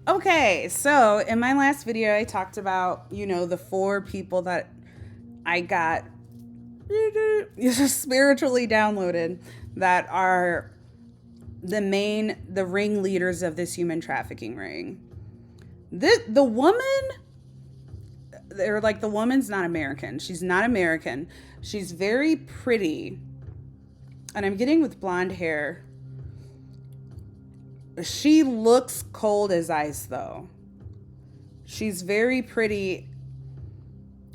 Okay, so in my last video, I talked about, the 4 people that I got spiritually downloaded that are the ringleaders of this human trafficking ring. The woman, they're like, the woman's not American. She's not American. She's very pretty. And I'm getting with blonde hair. She looks cold as ice, though. She's very pretty.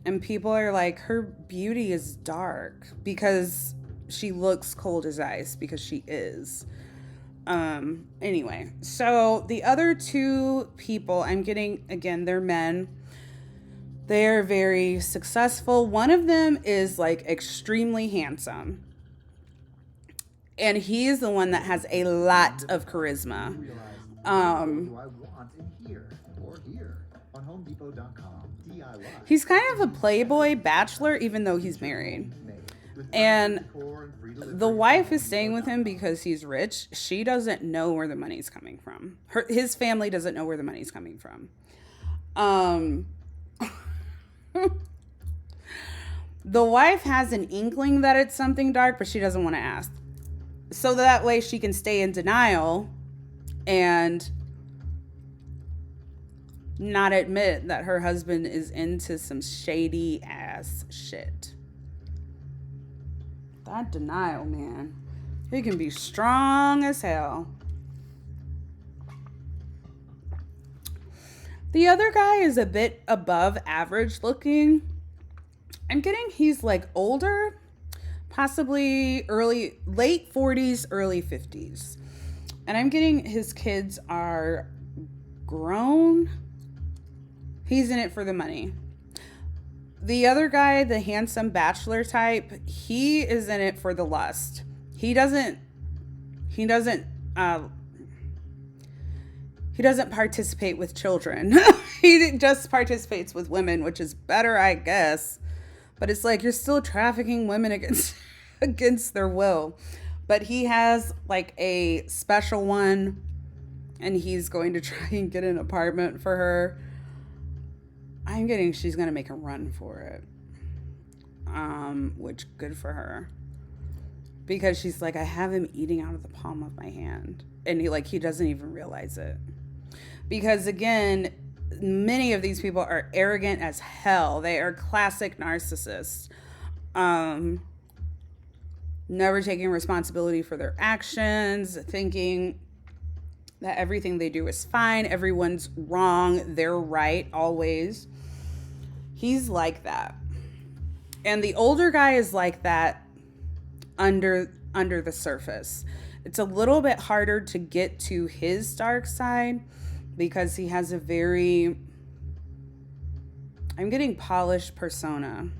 And people are like, her beauty is dark because she looks cold as ice, because she is. Anyway, so the other 2 people I'm getting, again, they're men. They're very successful. One of them is like extremely handsome. And he's the one that has a lot of charisma. He's kind of a playboy bachelor, even though he's married. And the wife is staying with him because he's rich. She doesn't know where the money's coming from. His family doesn't know where the money's coming from. The wife has an inkling that it's something dark, but she doesn't want to ask. So that way she can stay in denial and not admit that her husband is into some shady ass shit. That denial, man. It can be strong as hell. The other guy is a bit above average looking. I'm getting he's like older, possibly late 40s, early 50s. And I'm getting his kids are grown. He's in it for the money. The other guy, the handsome bachelor type, he is in it for the lust. He doesn't participate with children. He just participates with women, which is better, I guess. But it's like, you're still trafficking women against their will. But he has like a special one, and he's going to try and get an apartment for her. I'm getting she's going to make a run for it. Which, good for her. Because she's like, I have him eating out of the palm of my hand. And he doesn't even realize it. Because again, many of these people are arrogant as hell. They are classic narcissists. Never taking responsibility for their actions, thinking that everything they do is fine. Everyone's wrong. They're right always. He's like that. And the older guy is like that under the surface. It's a little bit harder to get to his dark side because he has a very, I'm getting polished persona.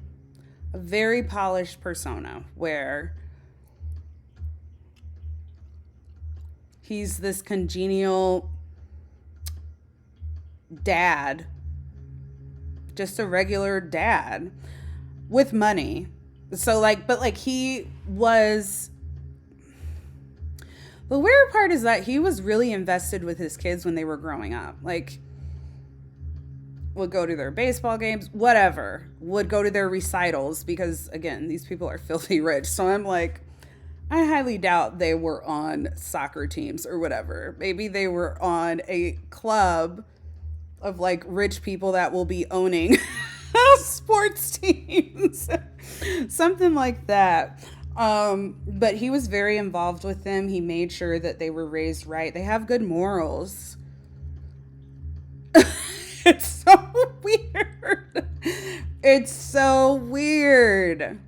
A very polished persona where he's this congenial dad, just a regular dad with money. So he was, the weird part is that he was really invested with his kids when they were growing up. Would go to their baseball games, whatever, would go to their recitals because, again, these people are filthy rich. So I'm like, I highly doubt they were on soccer teams or whatever. Maybe they were on a club of rich people that will be owning sports teams, something like that. But he was very involved with them. He made sure that they were raised right. They have good morals. It's so weird. It's so weird.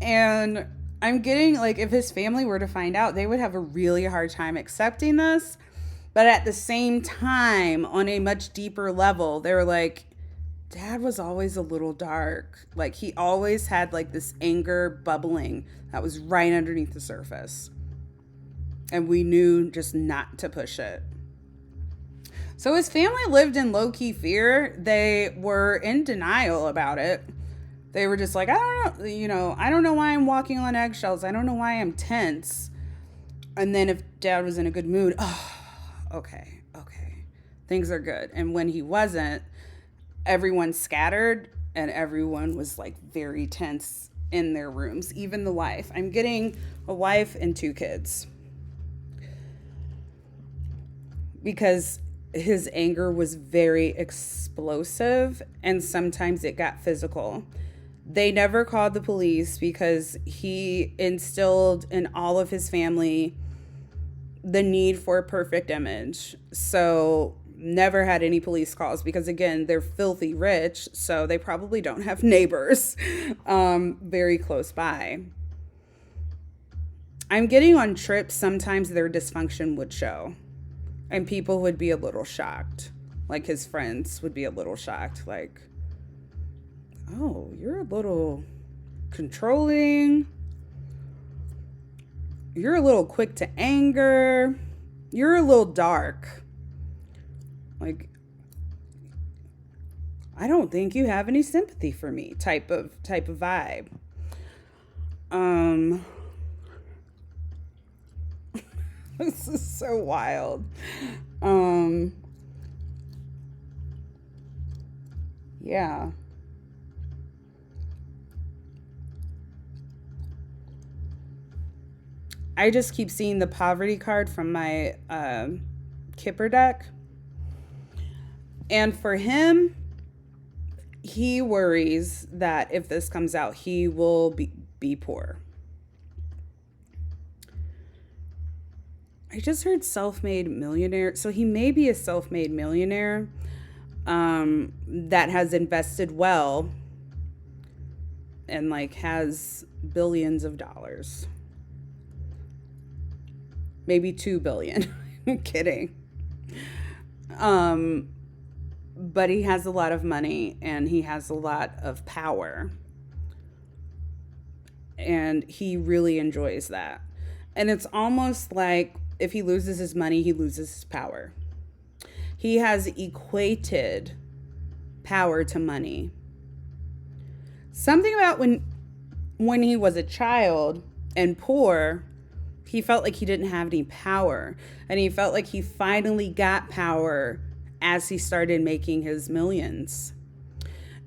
And I'm getting, if his family were to find out, they would have a really hard time accepting this. But at the same time, on a much deeper level, they were like, Dad was always a little dark. He always had, this anger bubbling that was right underneath the surface. And we knew just not to push it. So his family lived in low-key fear. They were in denial about it. They were just like, I don't know, I don't know why I'm walking on eggshells. I don't know why I'm tense. And then if Dad was in a good mood, oh, okay. things are good. And when he wasn't, everyone scattered and everyone was like very tense in their rooms, even the wife. I'm getting a wife and 2 kids because his anger was very explosive and sometimes it got physical. They never called the police because he instilled in all of his family the need for a perfect image. So never had any police calls because, again, they're filthy rich, so they probably don't have neighbors very close by. I'm getting on trips, sometimes their dysfunction would show, and people would be a little shocked. Like his friends would be a little shocked, like, oh, you're a little controlling. You're a little quick to anger. You're a little dark. Like, I don't think you have any sympathy for me type of vibe. This is so wild. Yeah. I just keep seeing the poverty card from my Kipper deck. And for him, he worries that if this comes out, he will be poor. I just heard self-made millionaire. So he may be a self-made millionaire that has invested well and like has billions of dollars. Maybe 2 billion. I'm kidding. But he has a lot of money and he has a lot of power. And he really enjoys that. And it's almost like if he loses his money, he loses his power. He has equated power to money. Something about when he was a child and poor, he felt like he didn't have any power. And he felt like he finally got power as he started making his millions.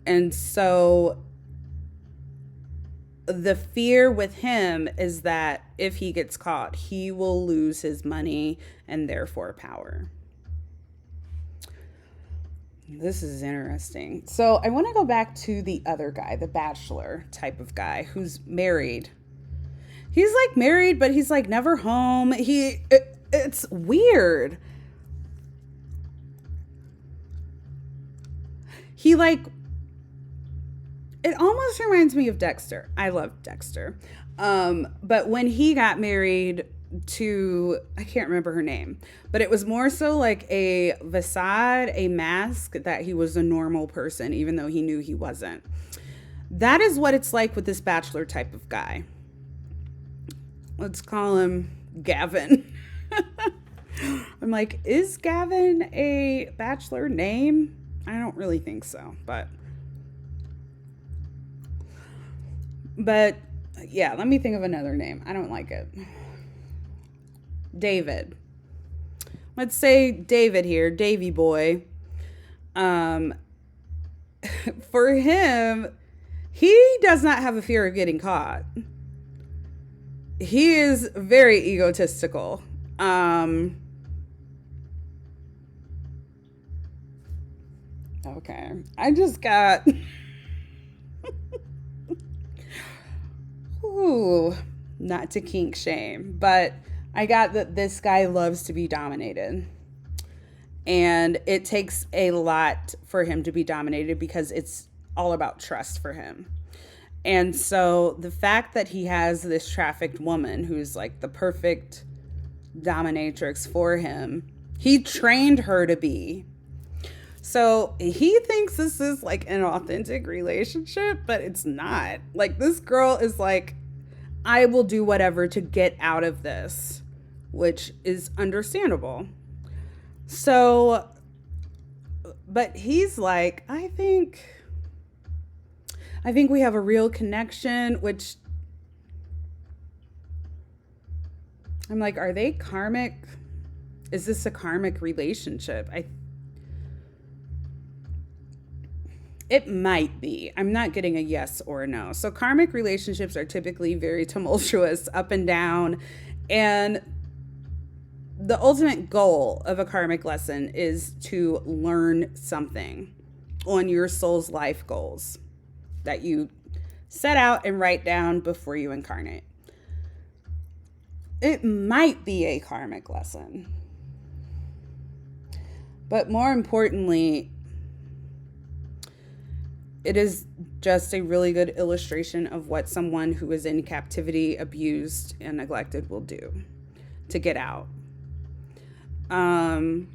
And so the fear with him is that if he gets caught, he will lose his money and therefore power. This is interesting. So I want to go back to the other guy, the bachelor type of guy who's married. He's like married, but he's like never home. It's weird. He like, it almost reminds me of Dexter. I love Dexter. But when he got married to, I can't remember her name, but it was more so like a facade, a mask that he was a normal person, even though he knew he wasn't. That is what it's like with this bachelor type of guy. Let's call him Gavin. I'm like, is Gavin a bachelor name? I don't really think so, but yeah, let me think of another name. I don't like it. David. Let's say David here, Davy boy. For him, he does not have a fear of getting caught. He is very egotistical. Okay. I just got ooh, not to kink shame, but I got that this guy loves to be dominated. And it takes a lot for him to be dominated because it's all about trust for him. And so the fact that he has this trafficked woman who's like the perfect dominatrix for him, he trained her to be. So he thinks this is like an authentic relationship, but it's not. Like this girl is like, I will do whatever to get out of this, which is understandable. So, but he's like, I think we have a real connection, which I'm like, are they karmic? Is this a karmic relationship? It might be. I'm not getting a yes or a no. So karmic relationships are typically very tumultuous, up and down. And the ultimate goal of a karmic lesson is to learn something on your soul's life goals that you set out and write down before you incarnate. It might be a karmic lesson. But more importantly, it is just a really good illustration of what someone who is in captivity, abused, and neglected will do to get out. I'm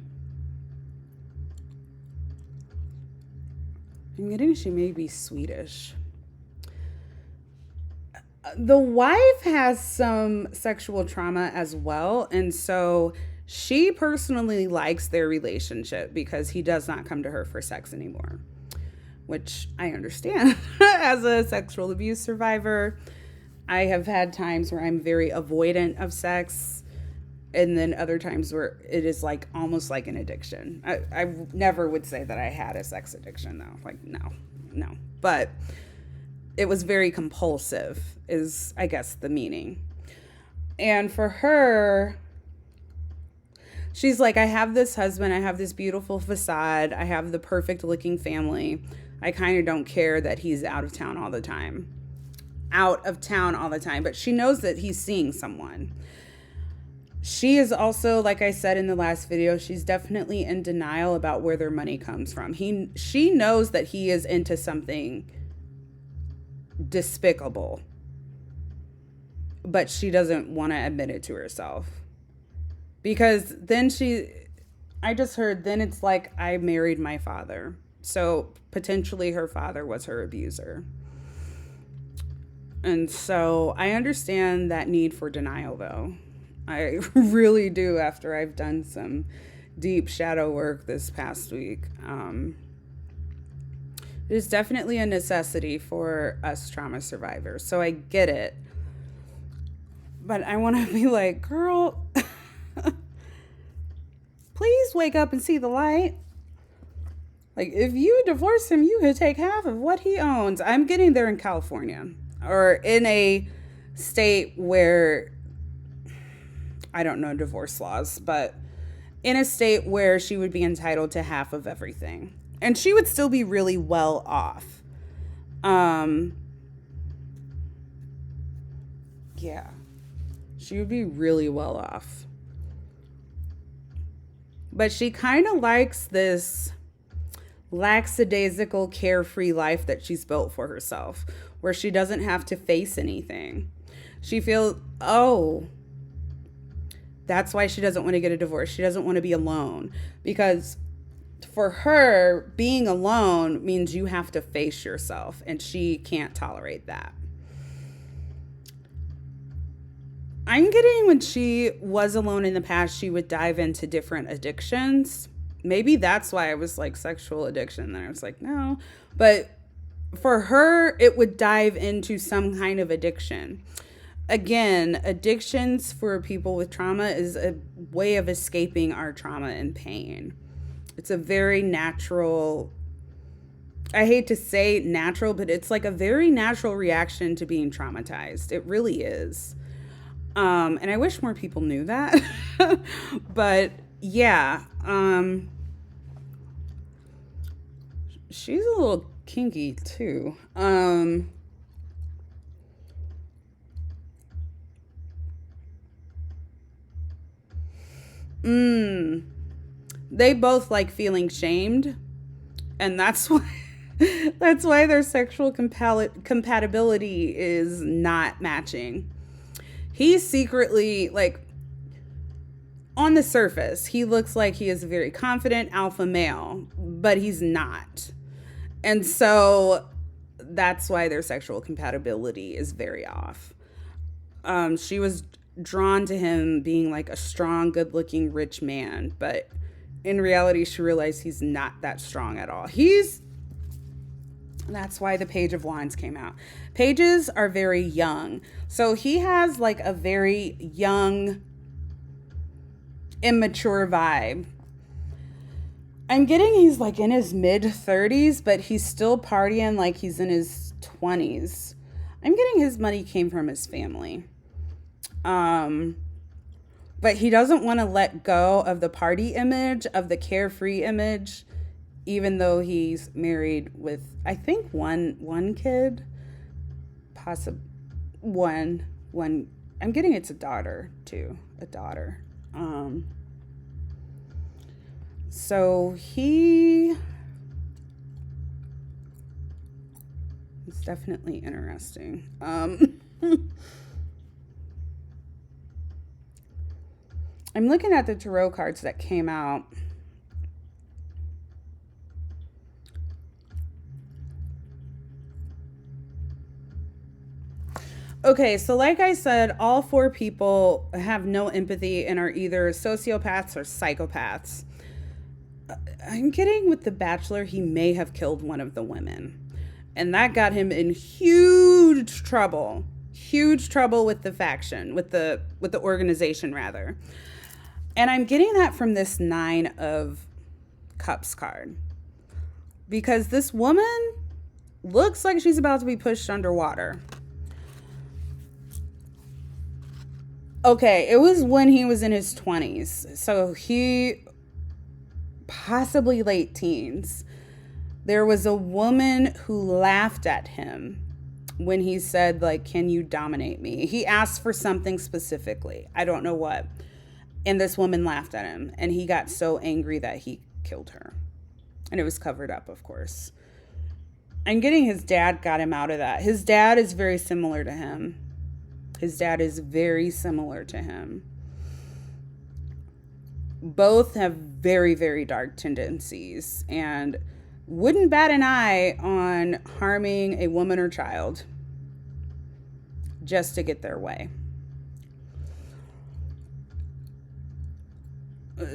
getting she may be Swedish. The wife has some sexual trauma as well, and so she personally likes their relationship because he does not come to her for sex anymore, which I understand. As a sexual abuse survivor, I have had times where I'm very avoidant of sex, and then other times where it is like almost like an addiction. I never would say that I had a sex addiction, though. Like, no. But it was very compulsive is, I guess, the meaning. And for her, she's like, I have this husband, I have this beautiful facade, I have the perfect looking family. I kind of don't care that he's out of town all the time. But she knows that he's seeing someone. She is also, like I said in the last video, she's definitely in denial about where their money comes from. She knows that he is into something despicable, but she doesn't want to admit it to herself. Because then I just heard, then it's like, I married my father. So potentially her father was her abuser. And so I understand that need for denial, though. I really do, after I've done some deep shadow work this past week. It is definitely a necessity for us trauma survivors. So I get it. But I want to be like, girl, please wake up and see the light. Like, if you divorce him, you could take half of what he owns. I'm getting there in California, or in a state where, I don't know divorce laws, but in a state where she would be entitled to half of everything. And she would still be really well off. Yeah. She would be really well off. But she kind of likes this lackadaisical, carefree life that she's built for herself, where she doesn't have to face anything. She feels, that's why she doesn't want to get a divorce. She doesn't want to be alone, because for her, being alone means you have to face yourself, and she can't tolerate that. I'm getting, when she was alone in the past, she would dive into different addictions. Maybe that's why I was like, sexual addiction. Then I was like, no. But for her, it would dive into some kind of addiction. Again, addictions for people with trauma is a way of escaping our trauma and pain. It's a very natural, I hate to say natural, but it's like a very natural reaction to being traumatized. It really is. And I wish more people knew that. But yeah, she's a little kinky too. They both like feeling shamed, and that's why their sexual compatibility is not matching. He's secretly, like, on the surface, he looks like he is a very confident alpha male, but he's not. And so that's why their sexual compatibility is very off. She was drawn to him being like a strong, good-looking, rich man, but in reality, she realized he's not that strong at all. That's why the Page of Wands came out. Pages are very young. So he has like a very young, immature vibe. I'm getting he's like in his mid 30s, but he's still partying like he's in his 20s. I'm getting his money came from his family. Um, but he doesn't want to let go of the party image, of the carefree image, even though he's married with I think one kid, possible one. I'm getting it's a daughter too, a daughter. Um, so he is definitely interesting. I'm looking at the tarot cards that came out. Okay, so like I said, all four people have no empathy and are either sociopaths or psychopaths. I'm getting with the Bachelor, he may have killed one of the women. And that got him in huge trouble. Huge trouble with the faction, with the organization rather. And I'm getting that from this 9 of Cups card. Because this woman looks like she's about to be pushed underwater. Okay, it was when he was in his 20s. So he possibly late teens. There was a woman who laughed at him when he said like, "Can you dominate me?" He asked for something specifically. I don't know what. And this woman laughed at him and he got so angry that he killed her. And it was covered up, of course. I'm getting his dad got him out of that. His dad is very similar to him. His dad is very similar to him. Both have very, very dark tendencies and wouldn't bat an eye on harming a woman or child just to get their way.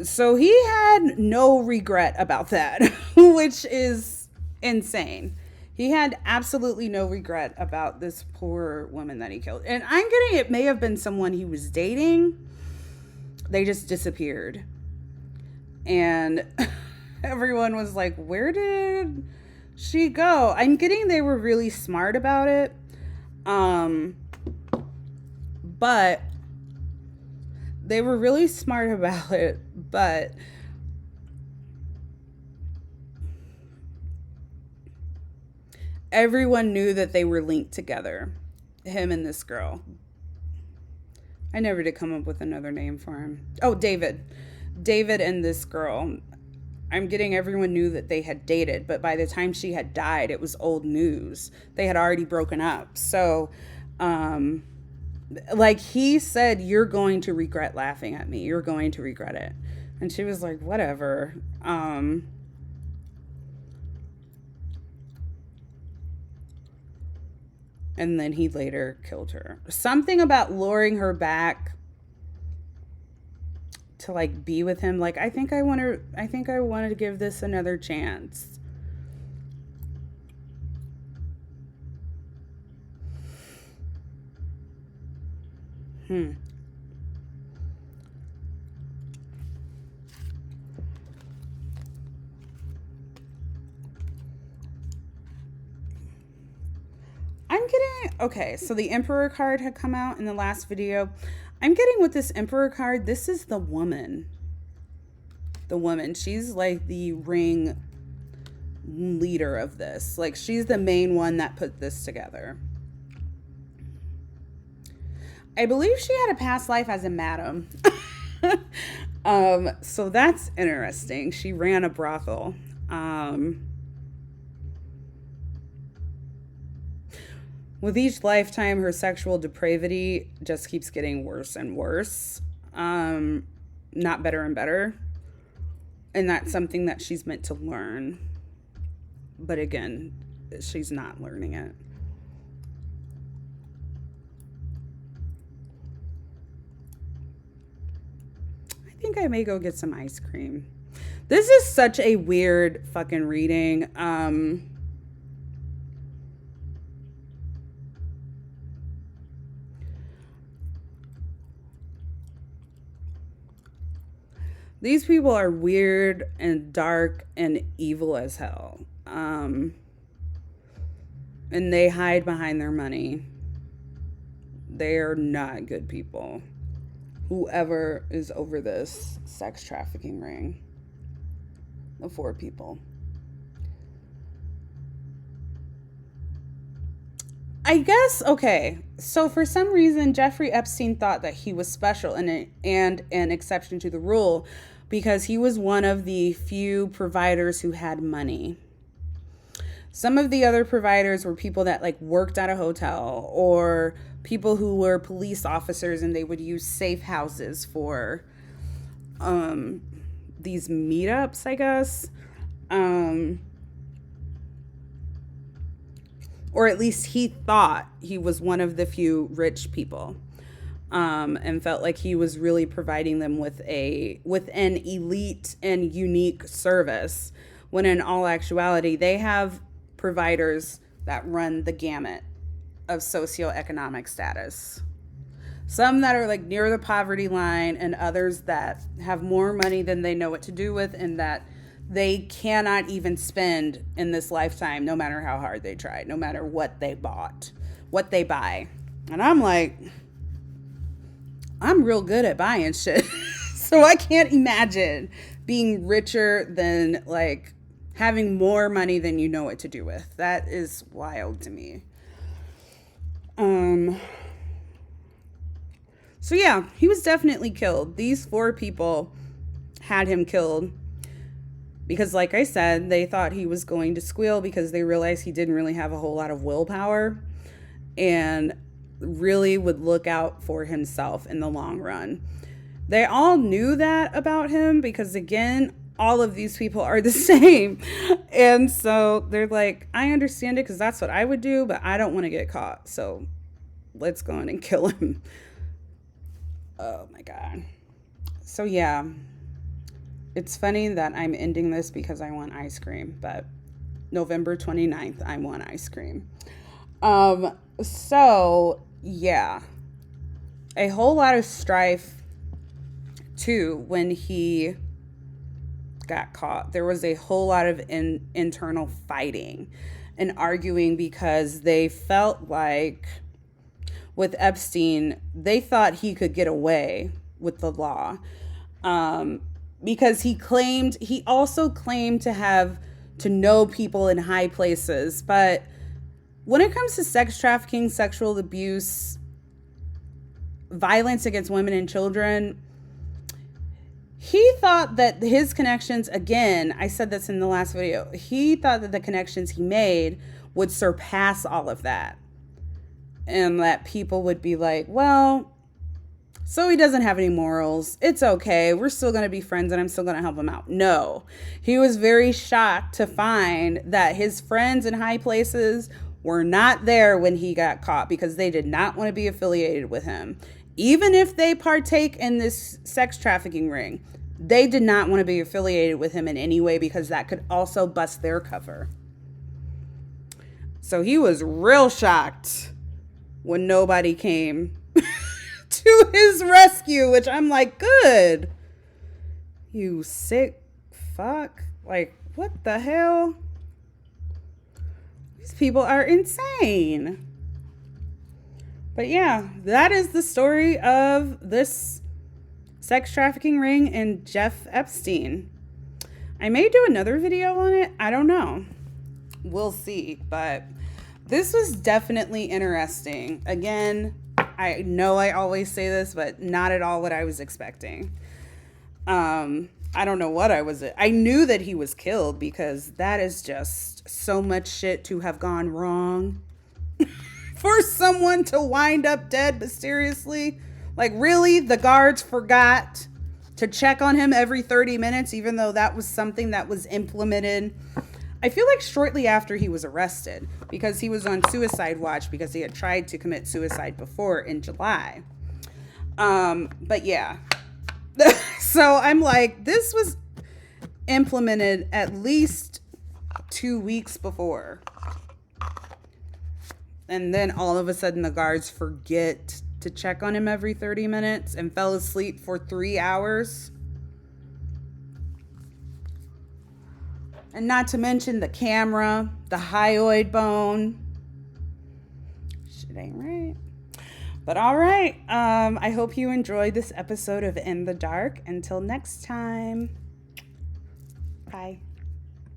So he had no regret about that, which is insane. He had absolutely no regret about this poor woman that he killed. And I'm getting it may have been someone he was dating. They just disappeared. And everyone was like, where did she go? I'm getting they were really smart about it. But they were really smart about it, but everyone knew that they were linked together, him and this girl. I never did come up with another name for him. Oh, David. David and this girl. I'm getting everyone knew that they had dated, but by the time she had died, it was old news. They had already broken up. So, like he said, "You're going to regret laughing at me. You're going to regret it." And she was like, whatever. And then he later killed her. Something about luring her back to like be with him. Like, I think I wanted to give this another chance. Hmm. I'm getting, okay, so the Emperor card had come out in the last video. I'm getting with this Emperor card, this is the woman. The woman, she's like the ring leader of this. Like, she's the main one that put this together. I believe she had a past life as a madam. So that's interesting. She ran a brothel. With each lifetime, her sexual depravity just keeps getting worse and worse. Not better and better. And that's something that she's meant to learn. But again, she's not learning it. I think I may go get some ice cream. This is such a weird fucking reading. These people are weird and dark and evil as hell. And they hide behind their money. They are not good people. Whoever is over this sex trafficking ring, the 4 people. I guess, okay. So for some reason, Jeffrey Epstein thought that he was special and an exception to the rule because he was one of the few providers who had money. Some of the other providers were people that like worked at a hotel or people who were police officers, and they would use safe houses for these meetups, I guess. Or at least he thought he was one of the few rich people, and felt like he was really providing them with an elite and unique service, when in all actuality they have providers that run the gamut of socioeconomic status. Some that are like near the poverty line, and others that have more money than they know what to do with, and that they cannot even spend in this lifetime, no matter how hard they try, no matter what they buy. And I'm like, I'm real good at buying shit. So I can't imagine being richer than like having more money than you know what to do with. That is wild to me. So yeah, he was definitely killed. These 4 people had him killed because, like I said, they thought he was going to squeal because they realized he didn't really have a whole lot of willpower and really would look out for himself in the long run. They all knew that about him because, again, all of these people are the same. And so they're like, I understand it because that's what I would do, but I don't want to get caught. So let's go in and kill him. Oh my God. So yeah, it's funny that I'm ending this because I want ice cream, but November 29th, I want ice cream. So yeah, a whole lot of strife too when he got caught. There was a whole lot of internal fighting and arguing because they felt like with Epstein, they thought he could get away with the law, because he also claimed to know people in high places. But when it comes to sex trafficking, sexual abuse, violence against women and children, he thought that his connections, again, I said this in the last video, he thought that the connections he made would surpass all of that. And that people would be like, well, so he doesn't have any morals. It's okay. We're still going to be friends and I'm still going to help him out. No, he was very shocked to find that his friends in high places were not there when he got caught because they did not want to be affiliated with him. Even if they partake in this sex trafficking ring, they did not want to be affiliated with him in any way because that could also bust their cover. So he was real shocked when nobody came to his rescue, which I'm like, good. You sick fuck. Like, what the hell? These people are insane. But yeah, that is the story of this sex trafficking ring and Jeff Epstein. I may do another video on it. I don't know. We'll see. But this was definitely interesting. Again, I know I always say this, but not at all what I was expecting. I don't know what I knew that he was killed because that is just so much shit to have gone wrong. For someone to wind up dead mysteriously. Like, really? The guards forgot to check on him every 30 minutes, even though that was something that was implemented, I feel like shortly after he was arrested, because he was on suicide watch because he had tried to commit suicide before in July. But yeah. So I'm like, this was implemented at least 2 weeks before. And then all of a sudden the guards forget to check on him every 30 minutes and fell asleep for 3 hours. And not to mention the camera, the hyoid bone. Shit ain't right. But all right. I hope you enjoyed this episode of In the Dark. Until next time. Bye.